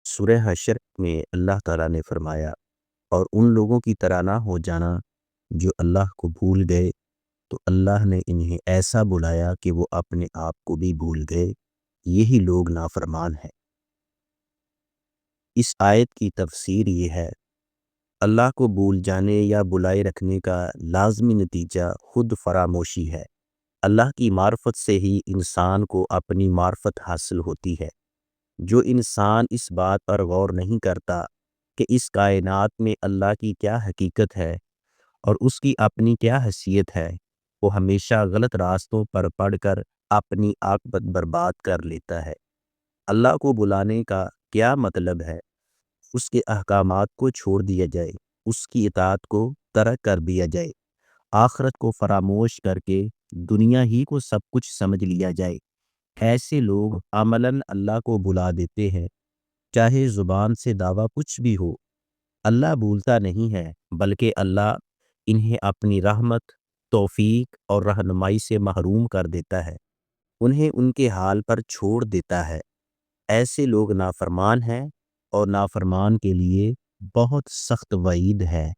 سورہ حشر میں اللہ تعالیٰ نے فرمایا، اور ان لوگوں کی طرح نہ ہو جانا جو اللہ کو بھول گئے تو اللہ نے انہیں ایسا بلایا کہ وہ اپنے آپ کو بھی بھول گئے، یہی لوگ نافرمان ہیں۔ اس آیت کی تفسیر یہ ہے، اللہ کو بھول جانے یا بلائے رکھنے کا لازمی نتیجہ خود فراموشی ہے۔ اللہ کی معرفت سے ہی انسان کو اپنی معرفت حاصل ہوتی ہے۔ جو انسان اس بات پر غور نہیں کرتا کہ اس کائنات میں اللہ کی کیا حقیقت ہے اور اس کی اپنی کیا حیثیت ہے، وہ ہمیشہ غلط راستوں پر پڑ کر اپنی عاقبت برباد کر لیتا ہے۔ اللہ کو بلانے کا کیا مطلب ہے؟ اس کے احکامات کو چھوڑ دیا جائے، اس کی اطاعت کو ترک کر دیا جائے، آخرت کو فراموش کر کے دنیا ہی کو سب کچھ سمجھ لیا جائے۔ ایسے لوگ عملاً اللہ کو بلا دیتے ہیں، چاہے زبان سے دعویٰ کچھ بھی ہو۔ اللہ بھولتا نہیں ہے، بلکہ اللہ انہیں اپنی رحمت، توفیق اور رہنمائی سے محروم کر دیتا ہے، انہیں ان کے حال پر چھوڑ دیتا ہے۔ ایسے لوگ نافرمان ہیں اور نافرمان کے لیے بہت سخت وعید ہے۔